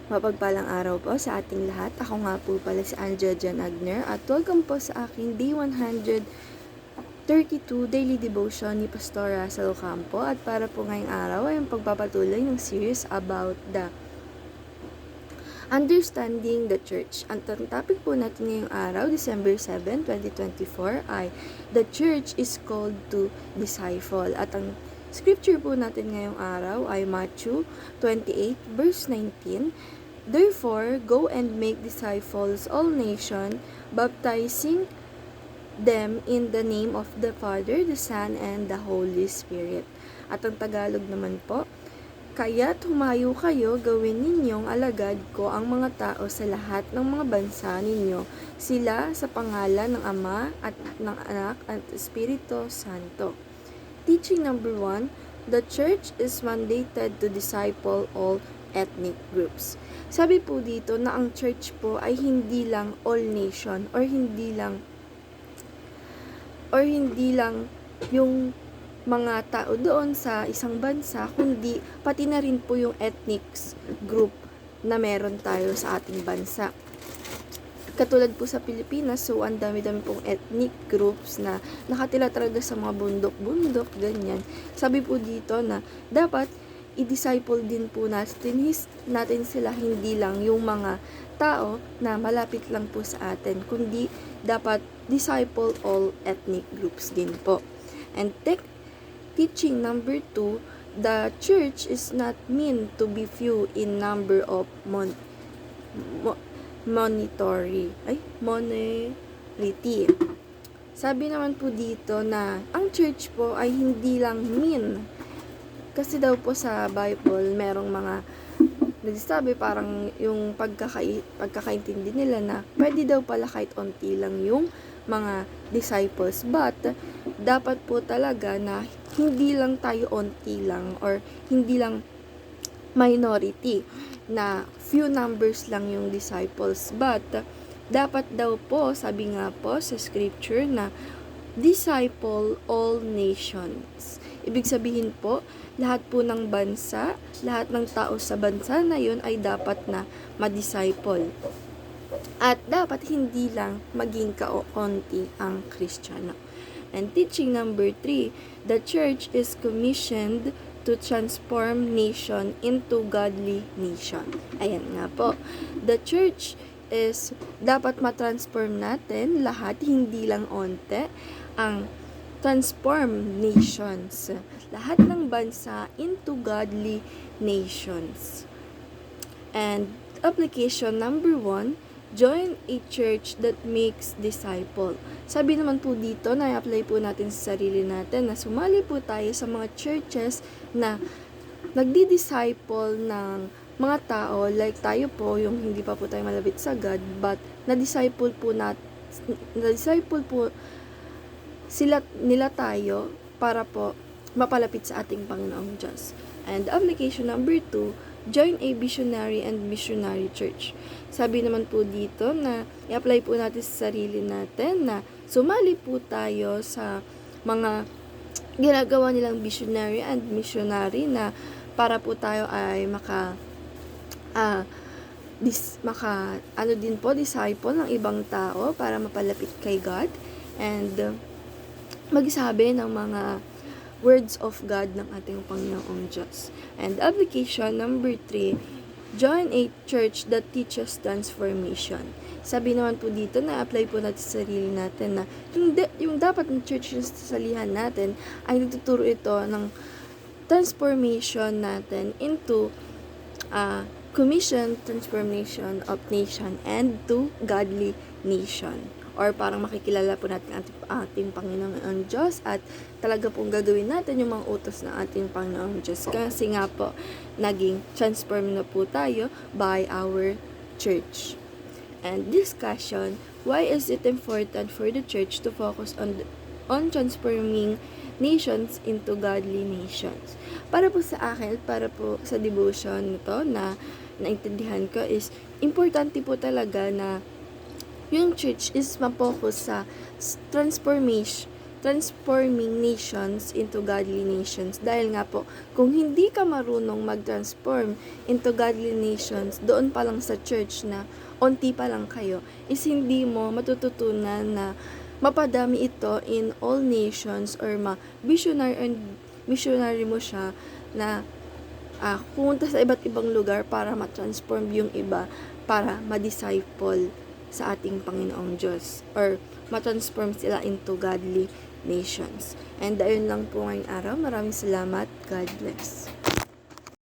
Mapagpalang araw po sa ating lahat. Ako nga po pala si Angela Jan Agner at welcome po sa aking Day 132 Daily Devotion ni Pastor Russell Ocampo. At para po ngayong araw ay ang pagpapatuloy ng series about the Understanding the Church. Ang topic po natin ngayong araw, December 7, 2024 ay The Church is called to disciple. At ang scripture po natin ngayong araw ay Matthew 28 verse 19. Therefore, go and make disciples all nations, baptizing them in the name of the Father, the Son, and the Holy Spirit. At ang Tagalog naman po, kaya't humayo kayo, gawin ninyong alagad ko ang mga tao sa lahat ng mga bansa ninyo, sila sa pangalan ng Ama at ng Anak at Espiritu Santo. Teaching number 1, the Church is mandated to disciple all ethnic groups. Sabi po dito na ang church po ay hindi lang all nation or hindi lang yung mga tao doon sa isang bansa, kundi pati na rin po yung ethnic group na meron tayo sa ating bansa. Katulad po sa Pilipinas, so ang dami-dami pong ethnic groups na nakatila talaga sa mga bundok-bundok, ganyan. Sabi po dito na dapat i-disciple din po natin sila, hindi lang yung mga tao na malapit lang po sa atin, kundi dapat disciple all ethnic groups din po. And teaching number 2, the church is not meant to be few in number of minority. Sabi naman po dito na ang church po ay hindi lang mean. Kasi daw po sa Bible, merong mga nagsasabi parang yung pagkakaintindi nila na pwede daw pala kahit onti lang yung mga disciples. But, dapat po talaga na hindi lang tayo onti lang or hindi lang minority na few numbers lang yung disciples. But, dapat daw po, sabi nga po sa scripture na disciple all nations. Ibig sabihin po, lahat po ng bansa, lahat ng tao sa bansa na yun ay dapat na ma-disciple. At dapat hindi lang maging kaunti ang Kristiyano. And teaching number 3, the church is commissioned to transform nation into godly nation. Ayan nga po. The church is dapat matransform natin lahat, hindi lang onte, ang transform nations, lahat ng bansa into godly nations. And application number 1, join a church that makes disciple. Sabi naman po dito na i-apply po natin sa sarili natin na sumali po tayo sa mga churches na nagdi-disciple ng mga tao like tayo po, yung hindi pa po tayo malapit sa God, but na-disciple po nila tayo para po mapalapit sa ating Panginoong Diyos. And application number 2, join a visionary and missionary church. Sabi naman po dito na i-apply po natin sa sarili natin na sumali po tayo sa mga ginagawa nilang visionary and missionary na para po tayo ay disciple ng ibang tao para mapalapit kay God and magsabi ng mga words of God ng ating Panginoong Diyos. And application number 3, join a church that teaches transformation. Sabi naman po dito na apply po natin sa sarili natin na yung dapat ng church na sasalihan natin ay nagtuturo ito ng transformation natin into commission, transformation of nation and to godly nation. Or parang makikilala po natin ating Panginoong Diyos at talaga pong gagawin natin yung mga utos ng ating Panginoong Diyos. Kasi nga po, naging transform na po tayo by our church. And discussion, why is it important for the church to focus on transforming nations into godly nations? Para po sa akin, para po sa devotion nito na naintindihan ko is, importante po talaga na yung church is ma-focus sa transforming nations into godly nations. Dahil nga po, kung hindi ka marunong mag-transform into godly nations, doon pa lang sa church na onti pa lang kayo, is hindi mo matututunan na mapadami ito in all nations or missionary mo siya na pumunta sa iba't ibang lugar para ma-transform yung iba, para ma-disciple sa ating Panginoong Diyos, or ma-transform sila into godly nations. And ayun lang po ngayong araw. Maraming salamat. God bless.